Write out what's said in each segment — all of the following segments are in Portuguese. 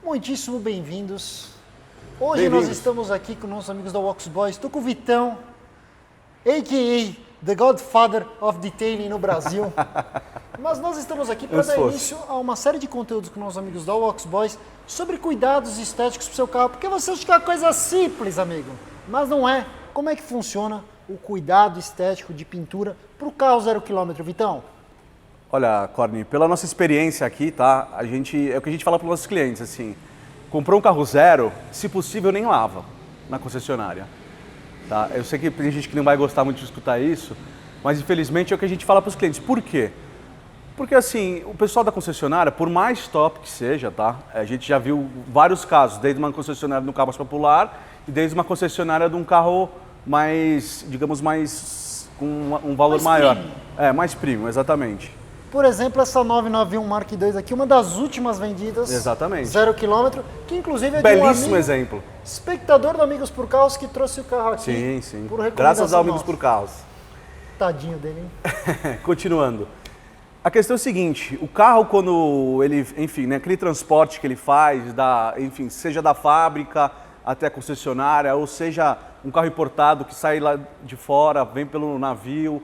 Muitíssimo bem-vindos. Hoje nós estamos aqui com nossos amigos da Wax Boys. Estou com o Vitão, a.k.a. The Godfather of Detailing no Brasil. Mas nós estamos aqui para dar início a uma série de conteúdos com nossos amigos da Wax Boys sobre cuidados estéticos para o seu carro. Porque você acha que é uma coisa simples, amigo. Mas não é. Como é que funciona o cuidado estético de pintura para o carro 0 km, Vitão? Olha, Corny, pela nossa experiência aqui, tá? É o que a gente fala para os nossos clientes, assim. Comprou um carro zero, se possível nem lava na concessionária. Tá? Eu sei que tem gente que não vai gostar muito de escutar isso, mas infelizmente é o que a gente fala para os clientes. Por quê? Porque assim, o pessoal da concessionária, por mais top que seja, tá? A gente já viu vários casos, desde uma concessionária de um carro mais popular e desde uma concessionária de um carro mais, digamos, mais com um valor mais maior. Premium. Mais premium, exatamente. Por exemplo, essa 991 Mark II aqui, uma das últimas vendidas. Exatamente. 0 km, que inclusive é de Belíssimo um amigo, exemplo. espectador do Amigos por Carros, que trouxe o carro aqui. Sim, sim. Por recomendação Graças ao Amigos nossa. por Carros. Tadinho dele, hein? Continuando. A questão é o seguinte, o carro quando ele, enfim, né, aquele transporte que ele faz, enfim, seja da fábrica até a concessionária, ou seja um carro importado que sai lá de fora, vem pelo navio,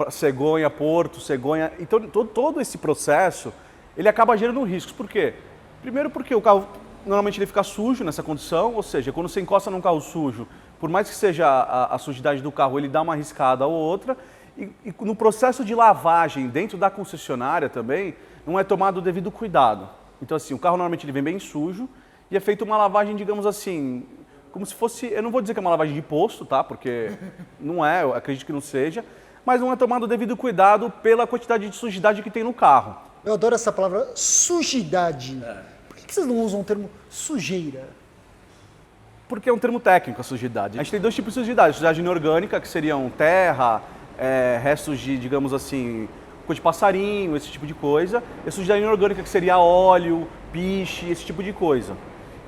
cegonha, porto, cegonha, então todo esse processo, ele acaba gerando riscos. Por quê? Primeiro porque o carro, normalmente ele fica sujo nessa condição, ou seja, quando você encosta num carro sujo, por mais que seja a sujidade do carro, ele dá uma riscada ou outra, e no processo de lavagem dentro da concessionária também, não é tomado o devido cuidado. Então assim, o carro normalmente ele vem bem sujo e é feita uma lavagem, digamos assim, como se fosse, eu não vou dizer que é uma lavagem de posto, tá? Porque não é, eu acredito que não seja, mas não é tomado o devido cuidado pela quantidade de sujidade que tem no carro. Eu adoro essa palavra, sujidade. Por que vocês não usam o termo sujeira? Porque é um termo técnico, a sujidade. A gente tem dois tipos de sujidade. Sujidade inorgânica, que seriam terra, restos de, digamos assim, coisa de passarinho, esse tipo de coisa. E a sujidade inorgânica, que seria óleo, piche, esse tipo de coisa.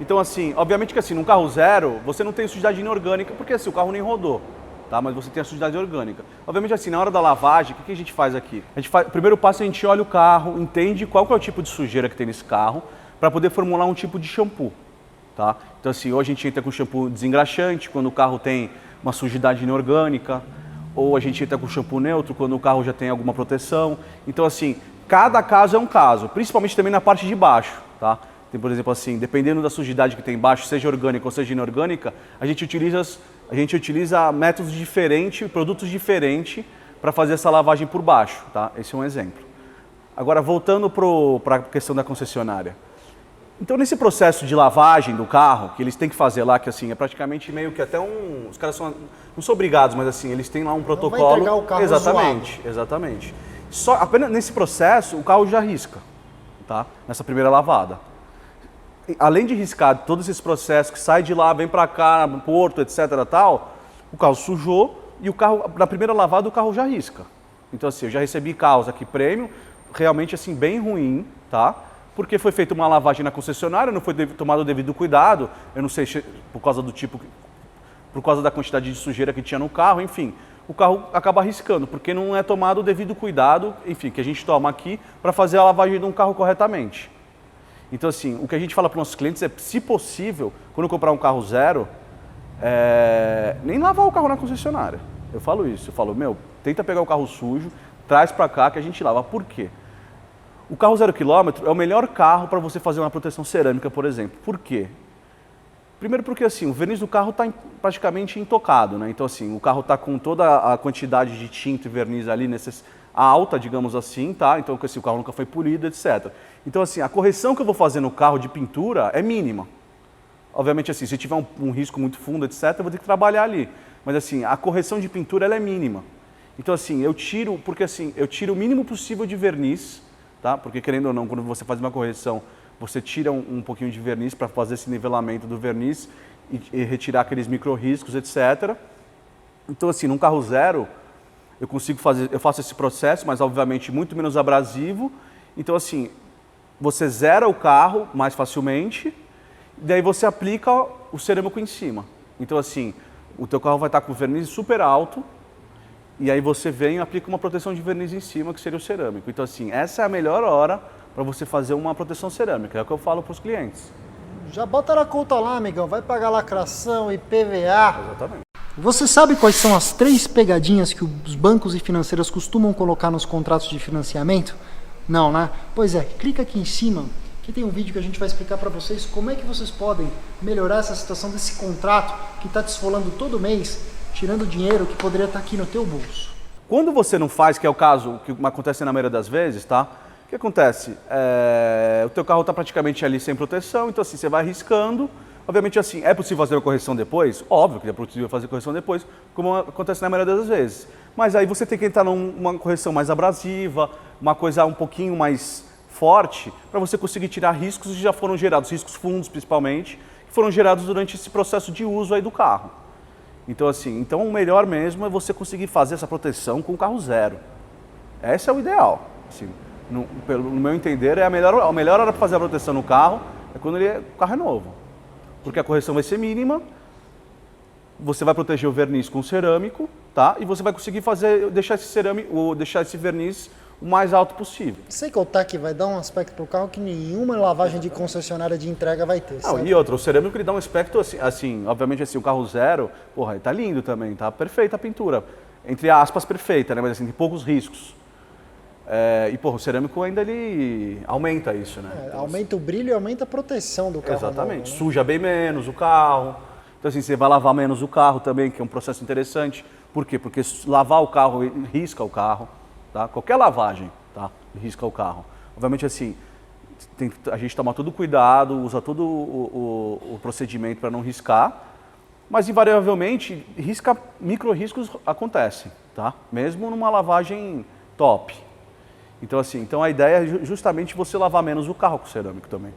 Então, assim, obviamente que assim, num carro zero, você não tem sujidade inorgânica, porque assim, o carro nem rodou. Tá? Mas você tem a sujidade orgânica. Obviamente assim, na hora da lavagem, o que a gente faz aqui? O primeiro passo é a gente olha o carro, entende qual que é o tipo de sujeira que tem nesse carro, para poder formular um tipo de shampoo. Tá? Então assim, ou a gente entra com shampoo desengraxante, quando o carro tem uma sujidade inorgânica, ou a gente entra com shampoo neutro, quando o carro já tem alguma proteção. Então assim, cada caso é um caso, principalmente também na parte de baixo. Tá? Tem, por exemplo assim, dependendo da sujidade que tem embaixo, seja orgânica ou seja inorgânica, a gente utiliza métodos diferentes, produtos diferentes para fazer essa lavagem por baixo, tá? Esse é um exemplo. Agora, voltando para a questão da concessionária. Então, nesse processo de lavagem do carro, que eles têm que fazer lá, que assim, é praticamente meio que até os caras não são obrigados, mas assim, eles têm lá um protocolo. Não vai entregar o carro exatamente, zoado. exatamente. Apenas nesse processo, o carro já risca, tá? Nessa primeira lavada. Além de riscar todos esses processos que sai de lá, vem para cá, no porto, etc. tal, o carro sujou e o carro, na primeira lavada, o carro já risca. Então assim, eu já recebi carros aqui premium, realmente assim, bem ruim, tá? Porque foi feita uma lavagem na concessionária, não foi tomado o devido cuidado, eu não sei se por causa do tipo, por causa da quantidade de sujeira que tinha no carro, enfim. O carro acaba riscando, porque não é tomado o devido cuidado, enfim, que a gente toma aqui para fazer a lavagem de um carro corretamente. Então, assim, o que a gente fala para os nossos clientes é, se possível, quando comprar um carro zero, nem lavar o carro na concessionária. Eu falo isso, eu falo, tenta pegar o carro sujo, traz para cá que a gente lava. Por quê? O carro 0 km é o melhor carro para você fazer uma proteção cerâmica, por exemplo. Por quê? Primeiro porque, assim, o verniz do carro está praticamente intocado, né? Então, assim, o carro está com toda a quantidade de tinta e verniz ali alta, digamos assim, tá? Então, assim, o carro nunca foi polido, etc. Então, assim, a correção que eu vou fazer no carro de pintura é mínima. Obviamente, assim, se tiver um risco muito fundo, etc., eu vou ter que trabalhar ali. Mas, assim, a correção de pintura, ela é mínima. Então, assim, eu tiro o mínimo possível de verniz, tá? Porque, querendo ou não, quando você faz uma correção, você tira um pouquinho de verniz para fazer esse nivelamento do verniz e retirar aqueles micro-riscos, etc. Então, assim, num carro zero, eu faço esse processo, mas, obviamente, muito menos abrasivo. Então, assim, você zera o carro mais facilmente, daí você aplica o cerâmico em cima. Então, assim, o teu carro vai estar com o verniz super alto, e aí você vem e aplica uma proteção de verniz em cima, que seria o cerâmico. Então, assim, essa é a melhor hora para você fazer uma proteção cerâmica, é o que eu falo para os clientes. Já bota na conta lá, amigão. Vai pagar lacração, IPVA. Exatamente. Você sabe quais são as 3 pegadinhas que os bancos e financeiras costumam colocar nos contratos de financiamento? Não, né? Pois é, clica aqui em cima, que tem um vídeo que a gente vai explicar para vocês como é que vocês podem melhorar essa situação desse contrato que está te esfolando todo mês, tirando dinheiro que poderia estar aqui no teu bolso. Quando você não faz, que é o caso que acontece na maioria das vezes, tá? O que acontece? O teu carro está praticamente ali sem proteção, então assim, você vai arriscando. Obviamente assim, é possível fazer uma correção depois? Óbvio que é possível fazer correção depois, como acontece na maioria das vezes. Mas aí você tem que entrar numa correção mais abrasiva, uma coisa um pouquinho mais forte, para você conseguir tirar riscos que já foram gerados, riscos fundos principalmente, que foram gerados durante esse processo de uso aí do carro. Então assim, o melhor mesmo é você conseguir fazer essa proteção com o carro zero. Esse é o ideal. Assim, no meu entender, a melhor hora para fazer a proteção no carro é quando o carro é novo. Porque a correção vai ser mínima, você vai proteger o verniz com cerâmico, tá? E você vai conseguir deixar esse verniz o mais alto possível. Sem contar que vai dar um aspecto para o carro que nenhuma lavagem de concessionária de entrega vai ter. Não, e outra, o cerâmico ele dá um aspecto assim, obviamente assim, o carro zero, porra, ele tá lindo também, tá perfeita a pintura. Entre aspas, perfeita, né? Mas assim, tem poucos riscos. E, porra, o cerâmico ainda ele aumenta isso, né? Então, aumenta o brilho e aumenta a proteção do carro. Exatamente, novo, né? Suja bem menos o carro. Então, assim, você vai lavar menos o carro também, que é um processo interessante. Por quê? Porque lavar o carro risca o carro, tá? Qualquer lavagem, tá? Risca o carro. Obviamente, assim, a gente toma todo cuidado, usa todo o procedimento para não riscar, mas invariavelmente, micro-riscos acontecem, tá? Mesmo numa lavagem top. Então, assim, a ideia é justamente você lavar menos o carro com cerâmico também.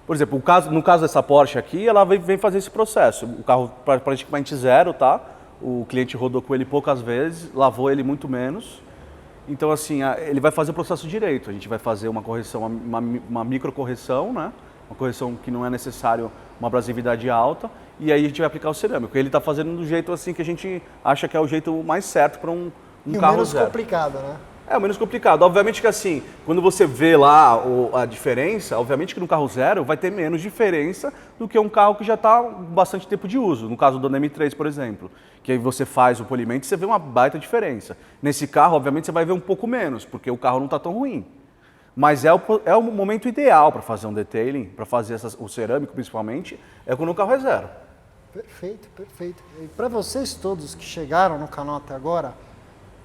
Por exemplo, no caso dessa Porsche aqui, ela vem fazer esse processo. O carro praticamente zero, tá? O cliente rodou com ele poucas vezes, lavou ele muito menos. Então, assim, ele vai fazer o processo direito. A gente vai fazer uma correção, uma microcorreção, né? Uma correção que não é necessário uma abrasividade alta. E aí a gente vai aplicar o cerâmico. Ele está fazendo do jeito assim que a gente acha que é o jeito mais certo para um carro menos zero. complicado, né? É o menos complicado. Obviamente que assim, quando você vê lá a diferença, obviamente que no carro zero vai ter menos diferença do que um carro que já está bastante tempo de uso. No caso do M3, por exemplo, que aí você faz o polimento e você vê uma baita diferença. Nesse carro, obviamente, você vai ver um pouco menos, porque o carro não está tão ruim. Mas é o momento ideal para fazer um detailing, para fazer o cerâmico principalmente, é quando o carro é zero. Perfeito, perfeito. E para vocês todos que chegaram no canal até agora,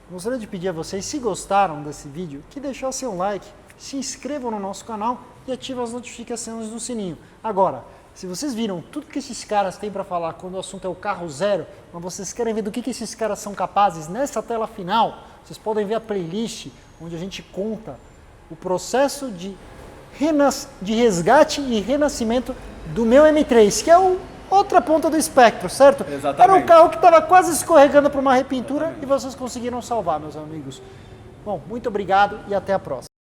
gostaria de pedir a vocês, se gostaram desse vídeo, que deixassem um like, se inscrevam no nosso canal e ativem as notificações do sininho. Agora, se vocês viram tudo que esses caras têm para falar quando o assunto é o carro zero, mas vocês querem ver do que esses caras são capazes nessa tela final, vocês podem ver a playlist onde a gente conta o processo de resgate e renascimento do meu M3, que é outra ponta do espectro, certo? Exatamente. Era um carro que estava quase escorregando para uma repintura. Exatamente. E vocês conseguiram salvar, meus amigos. Bom, muito obrigado e até a próxima.